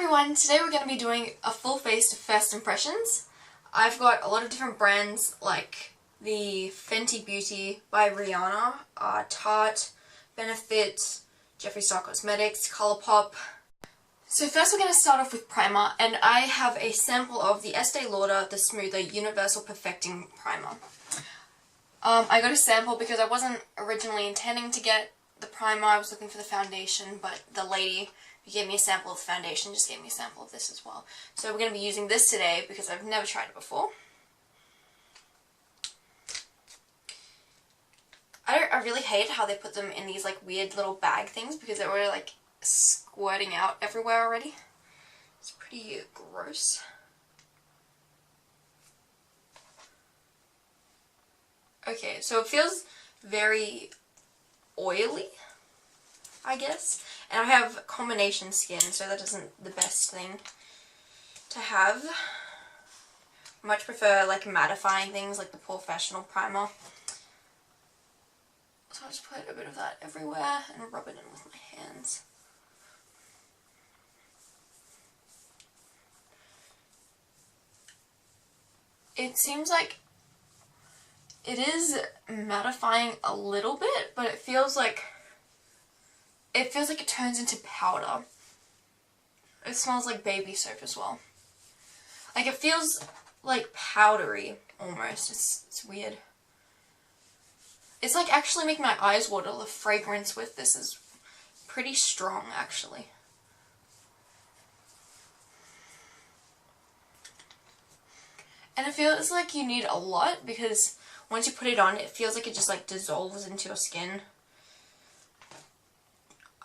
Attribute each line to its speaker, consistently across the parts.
Speaker 1: everyone, today we're going to be doing a full face first impressions. I've got a lot of different brands like the Fenty Beauty by Rihanna, Tarte, Benefit, Jeffree Star Cosmetics, Pulp. So first we're going to start off with primer, and I have a sample of the Estee Lauder The Smoother Universal Perfecting Primer. I got a sample because I wasn't originally intending to get the primer. I was looking for the foundation, but the lady who gave me a sample of the foundation just gave me a sample of this as well. So we're going to be using this today because I've never tried it before. I really hate how they put them in these like weird little bag things because they're already like squirting out everywhere already. It's pretty gross. Okay, so it feels very oily, I guess. And I have combination skin, so that isn't the best thing to have. I much prefer like mattifying things like the Professional primer. So I'll just put a bit of that everywhere and rub it in with my hands. It seems like it is mattifying a little bit, but it feels like it turns into powder. It smells like baby soap as well. Like it feels like powdery almost. It's weird. It's like actually making my eyes water. The fragrance with this is pretty strong actually. And it feels like you need a lot because once you put it on, it feels like it just like dissolves into your skin.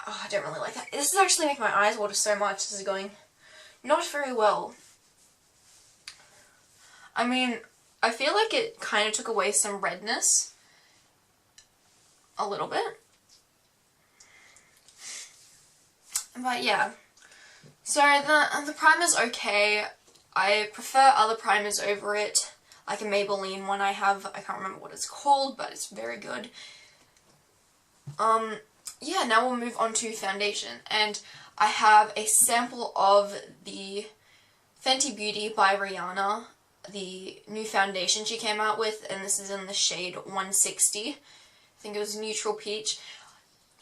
Speaker 1: Oh, I don't really like that. This is actually making my eyes water so much. This is going not very well. I mean, I feel like it kind of took away some redness. A little bit. But yeah. So the primer's okay. I prefer other primers over it. Like a Maybelline one I have. I can't remember what it's called, but it's very good. Yeah, now we'll move on to foundation. And I have a sample of the Fenty Beauty by Rihanna, the new foundation she came out with, and this is in the shade 160. I think it was Neutral Peach.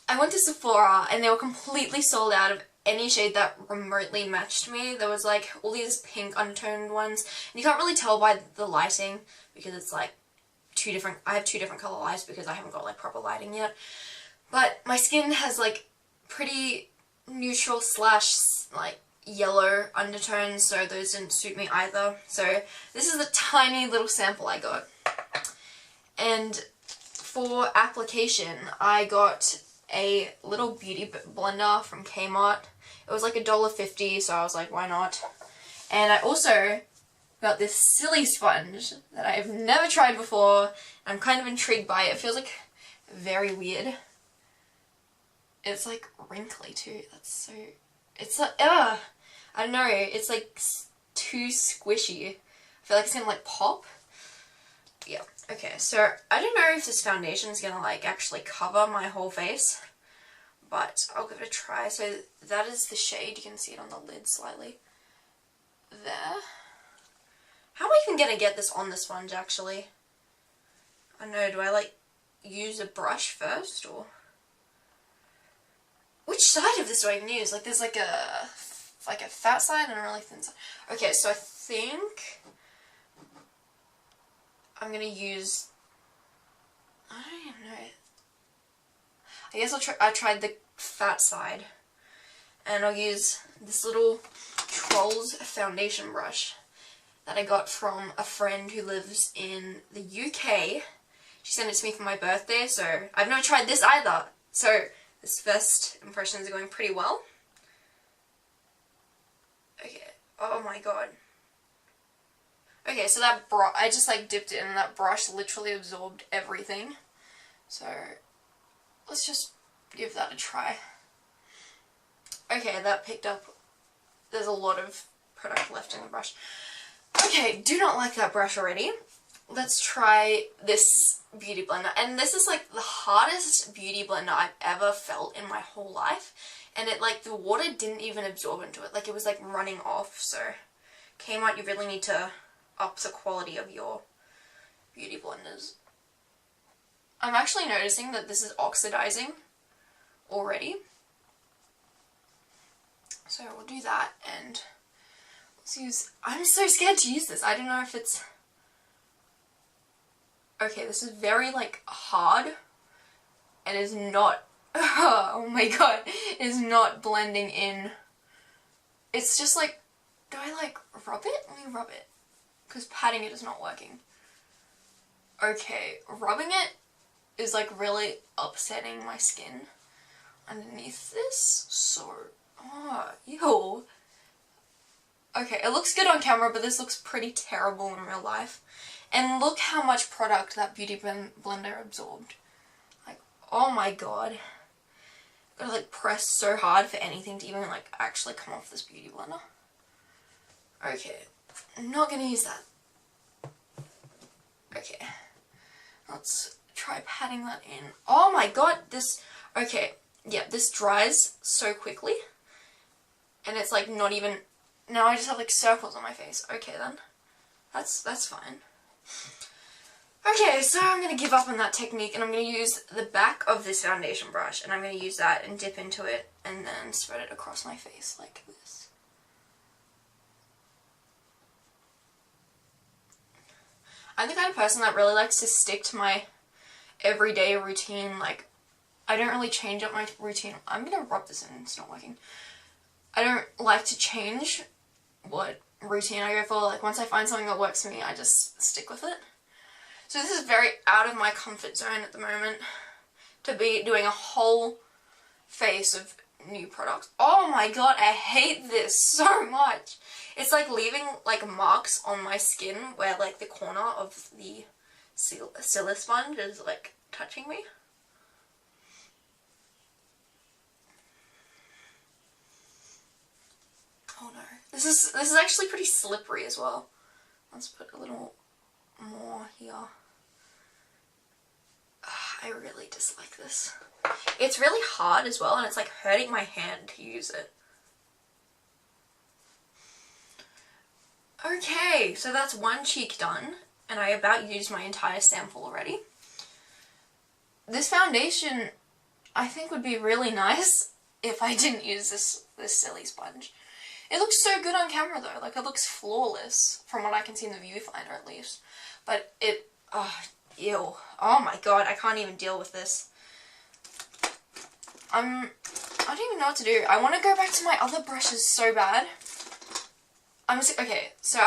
Speaker 1: I went to Sephora and they were completely sold out of any shade that remotely matched me. There was like all these pink undertoned ones, and you can't really tell by the lighting because it's like I have two different color lights because I haven't got like proper lighting yet. But my skin has like pretty neutral slash like yellow undertones, so those didn't suit me either. So this is the tiny little sample I got. And for application, I got a little beauty blender from Kmart. It was like $1.50, so I was like, why not? And I also got this silly sponge that I've never tried before. I'm kind of intrigued by it. It feels like very weird. It's like wrinkly too. That's so... It's like, I don't know. It's like too squishy. I feel like it's gonna like pop. Yeah. Okay, so I don't know if this foundation is gonna like actually cover my whole face, but I'll give it a try. So that is the shade. You can see it on the lid slightly. There. How am I even gonna get this on the sponge actually? I don't know, do I like use a brush first or... Which side of this do I even use? Like there's like a fat side and a really thin side. Okay, so I think I'm gonna use, I don't even know. I guess I tried the fat side, and I'll use this little Trolls foundation brush that I got from a friend who lives in the UK. She sent it to me for my birthday, so I've never tried this either. So this first impressions are going pretty well. Okay. Oh my god. Okay, so that I just like dipped it in and that brush literally absorbed everything. So let's just give that a try. Okay, that picked up. There's a lot of product left in the brush. Okay, do not like that brush already. Let's try this beauty blender. And this is like the hardest beauty blender I've ever felt in my whole life. and it like the water didn't even absorb into it. Like it was like running off. So Kmart, you really need to up the quality of your beauty blenders. I'm actually noticing that this is oxidizing already. So we'll do that, and let's use, I'm so scared to use this. I don't know if it's, okay, this is very like hard and is not, oh my god, it is not blending in. It's just like, do I like rub it? Let me rub it, because patting it is not working. Okay, rubbing it is like really upsetting my skin underneath this, so, oh, ew. Okay, it looks good on camera, but this looks pretty terrible in real life. And look how much product that beauty blender absorbed. Like, oh my god. I've gotta like press so hard for anything to even like actually come off this beauty blender. Okay, I'm not gonna use that. Okay, let's try patting that in. Oh my god, this, okay, yeah, this dries so quickly. And it's like not even, now I just have like circles on my face. Okay then, that's fine. Okay, so I'm going to give up on that technique, and I'm going to use the back of this foundation brush, and I'm going to use that and dip into it, and then spread it across my face like this. I'm the kind of person that really likes to stick to my everyday routine. Like, I don't really change up my routine. I'm going to rub this in, it's not working. I don't like to change what routine I go for. Like, once I find something that works for me, I just stick with it. So this is very out of my comfort zone at the moment, to be doing a whole face of new products. Oh my god, I hate this so much. It's like leaving like marks on my skin where like the corner of the Hoola sponge is like touching me. Oh no. This is actually pretty slippery as well. Let's put a little more here. I really dislike this. It's really hard as well, and it's like hurting my hand to use it. Okay, so that's one cheek done, and I about used my entire sample already. This foundation, I think, would be really nice if I didn't use this silly sponge. It looks so good on camera though, like it looks flawless from what I can see in the viewfinder at least. But it, ew. Oh my god, I can't even deal with this. I don't even know what to do. I want to go back to my other brushes so bad. Okay, so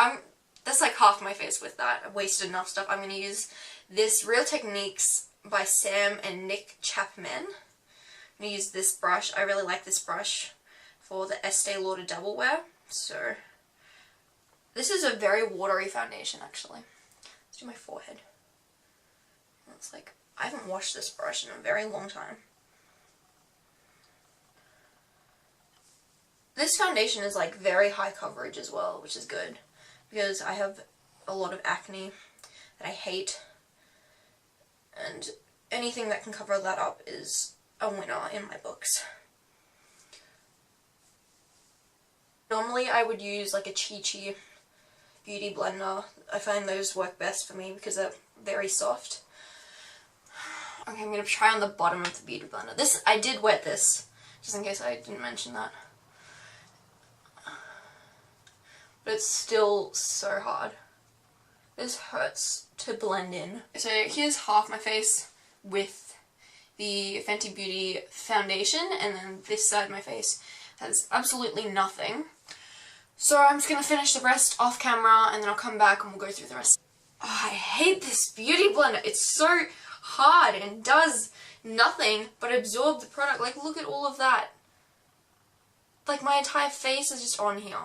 Speaker 1: that's like half my face with that. I've wasted enough stuff. I'm going to use this Real Techniques by Sam and Nick Chapman. I'm going to use this brush. I really like this brush for the Estee Lauder Double Wear. So, this is a very watery foundation actually. Let's do my forehead. It's like, I haven't washed this brush in a very long time. This foundation is like very high coverage as well, which is good, because I have a lot of acne that I hate, and anything that can cover that up is a winner in my books. Normally I would use like a Chi beauty blender. I find those work best for me because they're very soft. Okay, I'm going to try on the bottom of the beauty blender. This, I did wet this, just in case I didn't mention that. But it's still so hard. This hurts to blend in. So here's half my face with the Fenty Beauty foundation, and then this side of my face has absolutely nothing. So I'm just going to finish the rest off camera, and then I'll come back and we'll go through the rest. Oh, I hate this beauty blender. It's so hard and does nothing but absorb the product. Like, look at all of that. Like, my entire face is just on here.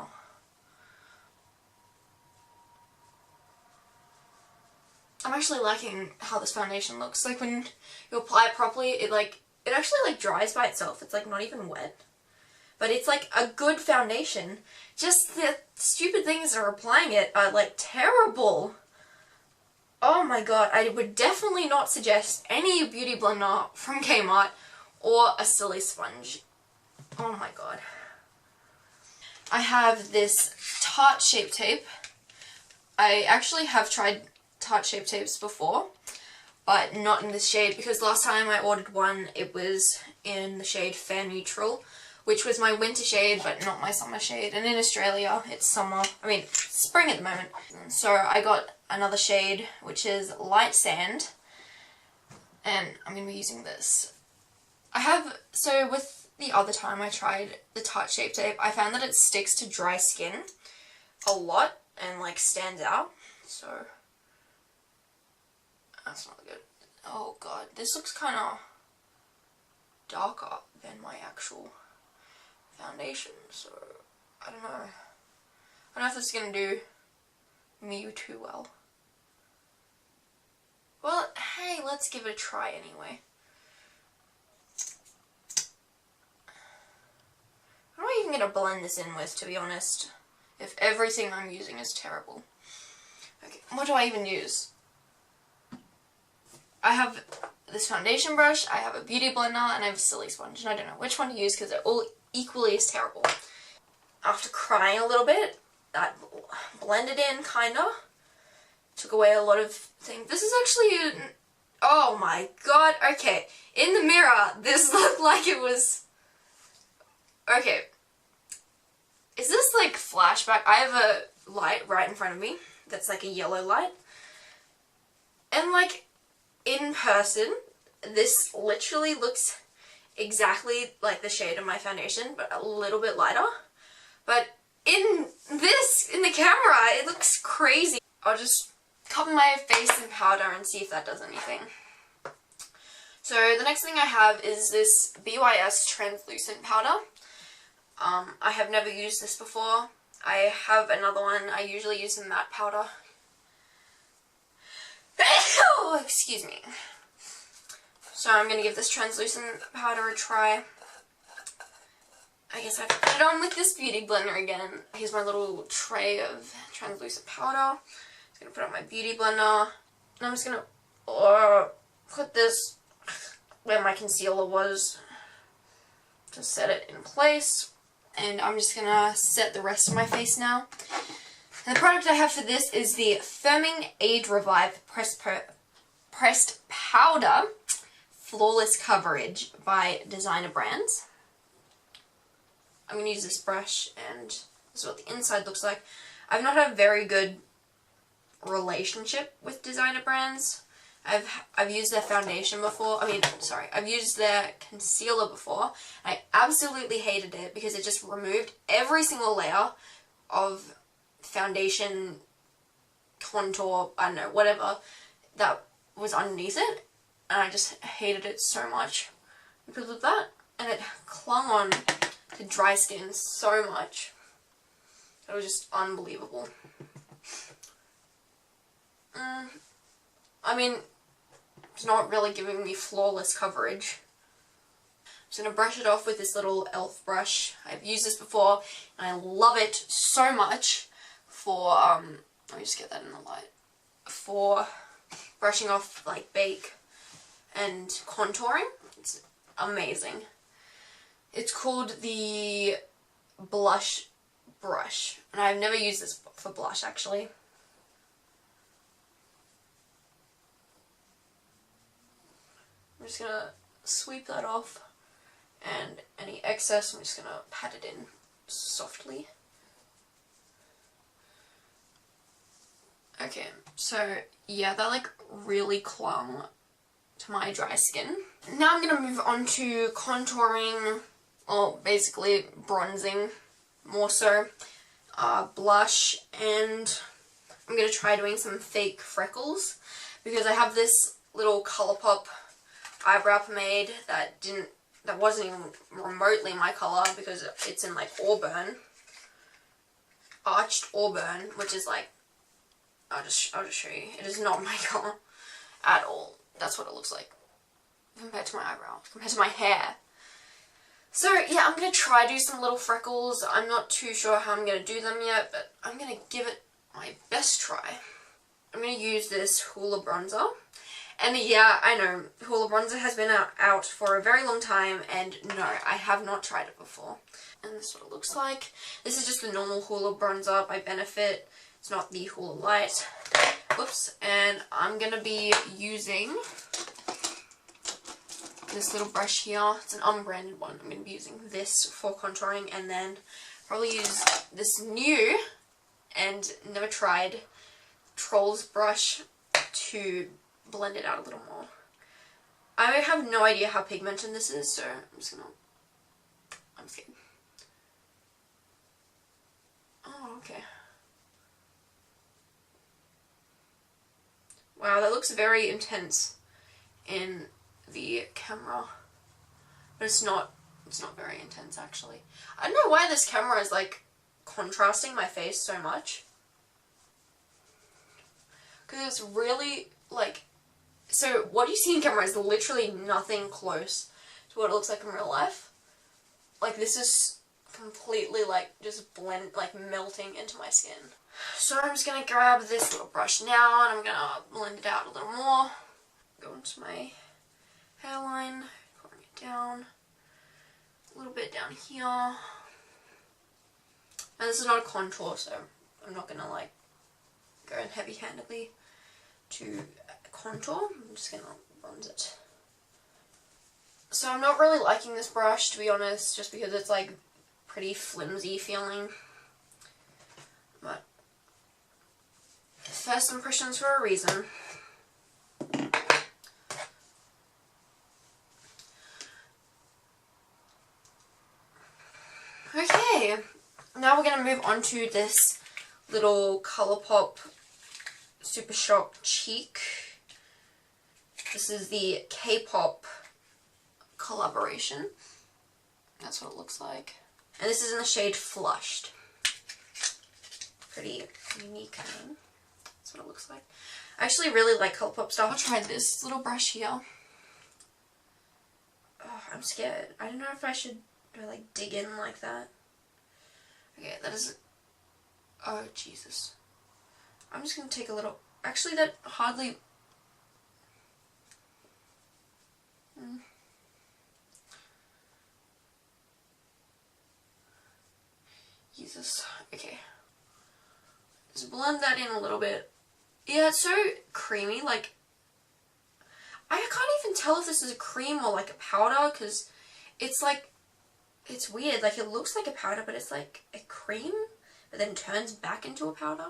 Speaker 1: I'm actually liking how this foundation looks. Like, when you apply it properly, it actually like dries by itself. It's like not even wet. But it's like a good foundation. Just the stupid things that are applying it are like terrible. Oh my god, I would definitely not suggest any beauty blender from Kmart or a silly sponge. Oh my god. I have this Tarte Shape Tape. I actually have tried Tarte Shape Tapes before, but not in this shade, because last time I ordered one, it was in the shade Fair Neutral, which was my winter shade, but not my summer shade. And in Australia, it's summer. I mean, spring at the moment. So I got another shade, which is Light Sand, and I'm going to be using this. So with the other time I tried the Tarte Shape Tape, I found that it sticks to dry skin a lot and like stands out. So that's not good. Oh god, this looks kind of darker than my actual foundation, so I don't know. I don't know if this is going to do me too well. Well, hey, let's give it a try anyway. What am I even going to blend this in with, to be honest? If everything I'm using is terrible. Okay, what do I even use? I have this foundation brush, I have a beauty blender, and I have a silly sponge, and I don't know which one to use because they're all equally as terrible. After crying a little bit, that blended in, kinda. Took away a lot of things. This is actually oh my god, okay. In the mirror, this looked like it was... Okay. Is this like flashback? I have a light right in front of me that's like a yellow light. And like, in person, this literally looks exactly like the shade of my foundation, but a little bit lighter. But in the camera, it looks crazy. I'll just cover my face in powder and see if that does anything. So the next thing I have is this BYS translucent powder. I have never used this before. I have another one. I usually use the matte powder. Oh, excuse me. So I'm going to give this translucent powder a try. I guess I have to put it on with this beauty blender again. Here's my little tray of translucent powder. I'm just going to put on my beauty blender. And I'm just going to put this where my concealer was to set it in place. And I'm just going to set the rest of my face now. And the product I have for this is the Firming Age Revive Pressed Powder Flawless Coverage by Designer Brands. I'm going to use this brush, and this is what the inside looks like. I've not had a very good relationship with Designer Brands. I've used their foundation before. I've used their concealer before. I absolutely hated it because it just removed every single layer of foundation, contour, I don't know, whatever that was underneath it. And I just hated it so much because of that. And it clung on to dry skin so much. It was just unbelievable. I mean, it's not really giving me flawless coverage. I'm just going to brush it off with this little e.l.f. brush. I've used this before and I love it so much for, let me just get that in the light, for brushing off like bake and contouring. It's amazing. It's called the Blush Brush, and I've never used this for blush actually. I'm just going to sweep that off, and any excess I'm just going to pat it in softly. Okay, so yeah, that like really clung to my dry skin. Now I'm going to move on to contouring, or basically bronzing more so, blush, and I'm going to try doing some fake freckles because I have this little Colourpop eyebrow pomade that wasn't even remotely my colour because it's in like auburn, arched auburn, which is like, I'll just show you. It is not my colour at all. That's what it looks like compared to my eyebrow, compared to my hair. So yeah, I'm going to try do some little freckles. I'm not too sure how I'm going to do them yet, but I'm going to give it my best try. I'm going to use this Hoola Bronzer, And yeah, I know, Hoola Bronzer has been out for a very long time, and no, I have not tried it before. And this is what it looks like. This is just the normal Hoola Bronzer by Benefit. It's not the Hoola Light. Whoops. And I'm going to be using this little brush here. It's an unbranded one. I'm going to be using this for contouring, and then probably use this new and never tried Trolls brush to blend it out a little more. I have no idea how pigmented this is, so I'm scared. Oh, okay. Wow, that looks very intense in the camera. But it's not very intense actually. I don't know why this camera is like contrasting my face so much. Because it's really like, so what you see in camera is literally nothing close to what it looks like in real life. Like this is completely like just melting into my skin. So I'm just going to grab this little brush now and I'm going to blend it out a little more. Go into my hairline, pouring it down, a little bit down here. And this is not a contour, so I'm not going to like go in heavy-handedly to contour. I'm just going to bronze it. So I'm not really liking this brush, to be honest, just because it's like pretty flimsy feeling. But first impressions for a reason. Okay, now we're going to move on to this little Colourpop Super Shock Cheek. This is the K-pop collaboration. That's what it looks like. And this is in the shade Flushed. Pretty unique name. That's what it looks like. I actually really like Colourpop stuff. I'll try this little brush here. Oh, I'm scared. I don't know if I should like dig in like that. Okay, that is... Oh, Jesus. I'm just going to take a little... Actually, that hardly... Jesus. Okay. Just blend that in a little bit. Yeah, it's so creamy. Like, I can't even tell if this is a cream or like a powder, because it's like, it's weird. Like, it looks like a powder, but it's like a cream, but then turns back into a powder.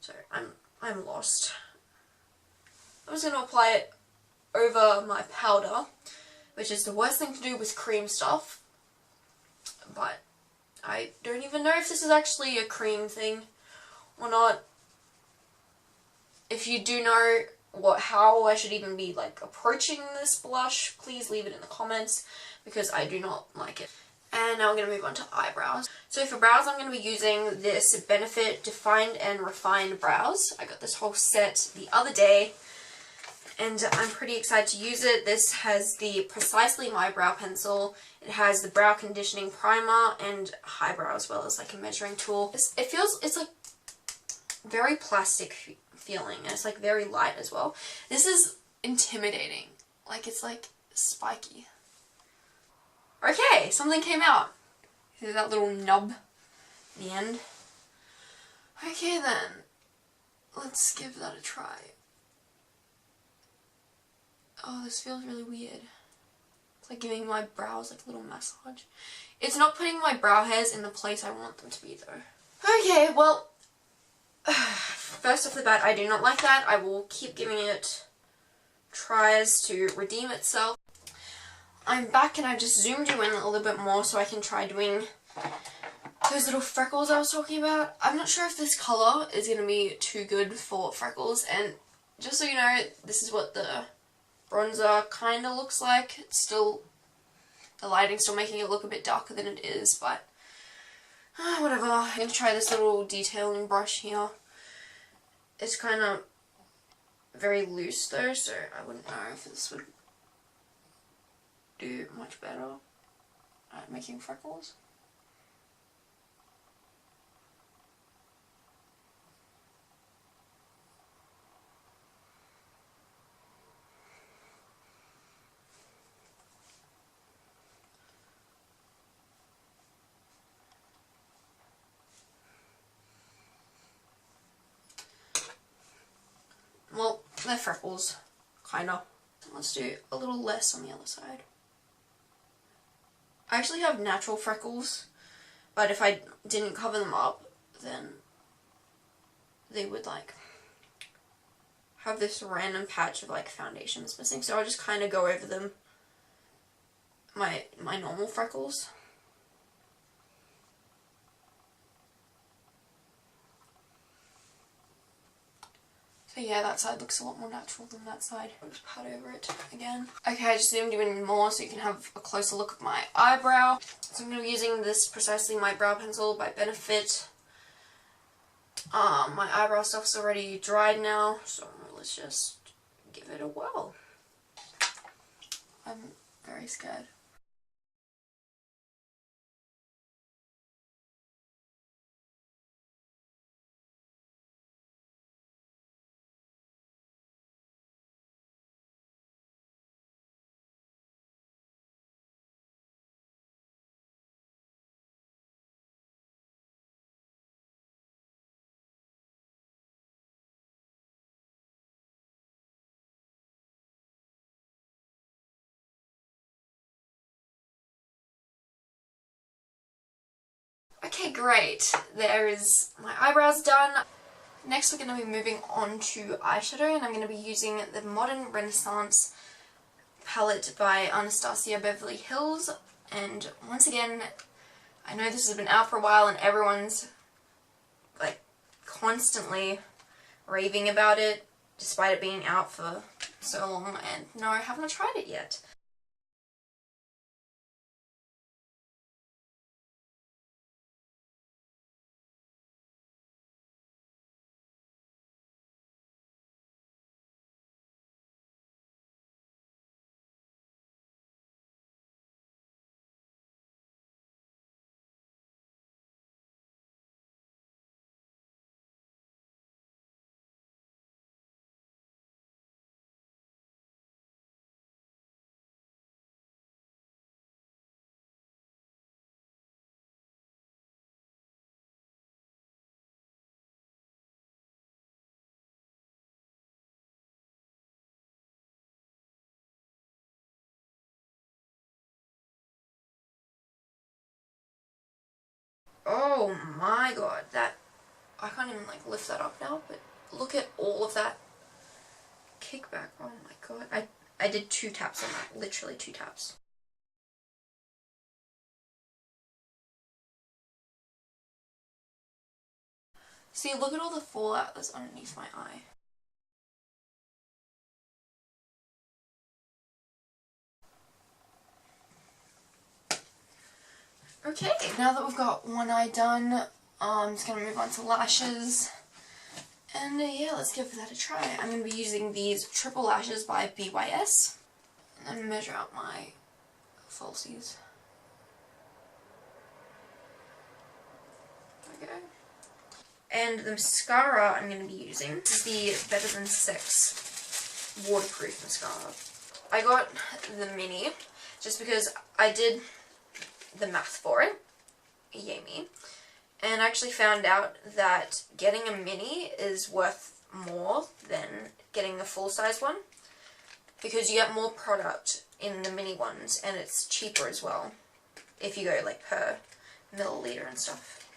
Speaker 1: So I'm lost. I'm just going to apply it over my powder, which is the worst thing to do with cream stuff. But I don't even know if this is actually a cream thing or not. If you do know how I should even be like approaching this blush, please leave it in the comments, because I do not like it. And now we're going to move on to eyebrows. So for brows, I'm going to be using this Benefit Defined and Refined Brows. I got this whole set the other day, and I'm pretty excited to use it. This has the Precisely My Brow Pencil. It has the Brow Conditioning Primer and highbrow, as well as like a measuring tool. It's like very plastic feeling, and it's like very light as well. This is intimidating. Like, it's like spiky. Okay, something came out. See that little nub at the end? Okay then, let's give that a try. Oh, this feels really weird. It's like giving my brows like a little massage. It's not putting my brow hairs in the place I want them to be though. Okay, well, first off the bat, I do not like that. I will keep giving it tries to redeem itself. I'm back and I've just zoomed you in a little bit more so I can try doing those little freckles I was talking about. I'm not sure if this colour is going to be too good for freckles, and just so you know, this is what the bronzer kind of looks like. It's still, the lighting's still making it look a bit darker than it is, but whatever. I'm going to try this little detailing brush here. It's kind of very loose though, so I wouldn't know if this would do much better at making freckles. they're freckles, kinda. Let's do a little less on the other side. I actually have natural freckles, but if I didn't cover them up, then they would like have this random patch of like foundation that's missing. So I'll just kind of go over them, my normal freckles. So yeah, that side looks a lot more natural than that side. I'll just pat over it again. Okay, I just didn't do any more so you can have a closer look at my eyebrow. So I'm going to be using this Precisely My Brow Pencil by Benefit. My eyebrow stuff's already dried now, so let's just give it a whirl. I'm very scared. Okay, great. There is my eyebrows done. Next we're going to be moving on to eyeshadow, and I'm going to be using the Modern Renaissance palette by Anastasia Beverly Hills. And once again, I know this has been out for a while and everyone's like constantly raving about it despite it being out for so long, and no, I haven't tried it yet. Oh my god, that, I can't even like lift that up now, but look at all of that kickback. Oh my god, I did 2 taps on that, literally 2 taps. See, look at all the fallout that's underneath my eye. Okay, now that we've got one eye done, I'm just going to move on to lashes. And yeah, let's give that a try. I'm going to be using these triple lashes by BYS. And then measure out my falsies. There we go. And the mascara I'm going to be using is the Better Than Sex waterproof mascara. I got the mini just because I did the math for it. Yay me. And I actually found out that getting a mini is worth more than getting the full-size one, because you get more product in the mini ones and it's cheaper as well if you go like per milliliter and stuff.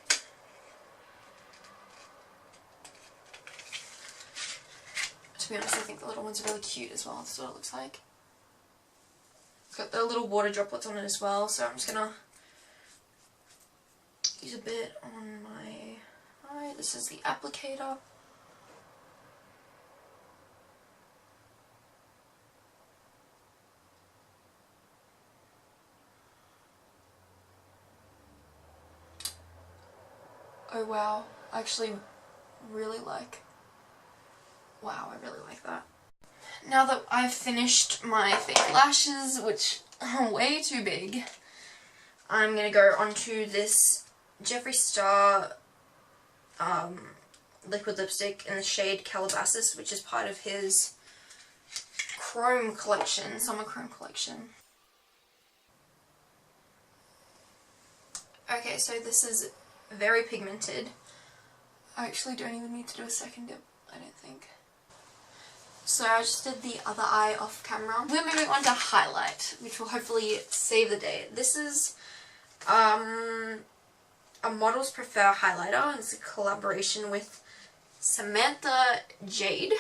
Speaker 1: To be honest, I think the little ones are really cute as well. That's what it looks like. It's got the little water droplets on it as well, so I'm just gonna use a bit on my eye. This is the applicator. Oh wow, I actually really like, wow, I really like that. Now that I've finished my fake lashes, which are way too big, I'm going to go onto this Jeffree Star liquid lipstick in the shade Calabasas, which is part of his Chrome collection, Summer Chrome collection. Okay, so this is very pigmented. I actually don't even need to do a second dip, I don't think. So I just did the other eye off camera. We're moving on to highlight, which will hopefully save the day. This is a Models Prefer highlighter, and it's a collaboration with Samantha Jade.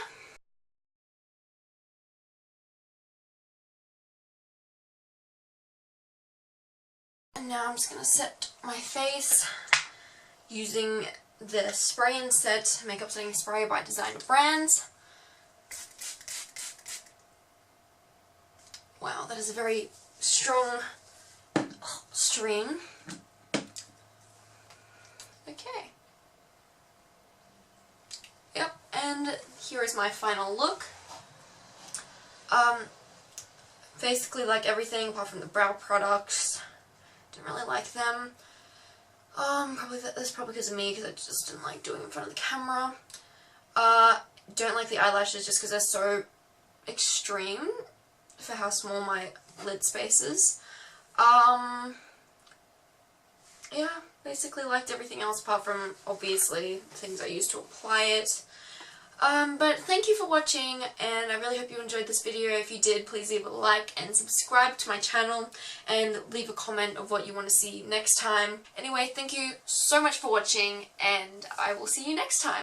Speaker 1: And now I'm just going to set my face using the Spray and Set Makeup Setting Spray by Designer Brands. Wow, that is a very strong stream. Okay. Yep, and here is my final look. Basically like everything apart from the brow products. Didn't really like them. That's probably because of me, because I just didn't like doing it in front of the camera. Don't like the eyelashes just because they're so extreme for how small my lid space is. Yeah, basically liked everything else apart from, obviously, things I used to apply it. But thank you for watching, and I really hope you enjoyed this video. If you did, please leave a like and subscribe to my channel, and leave a comment of what you want to see next time. Anyway, thank you so much for watching, and I will see you next time.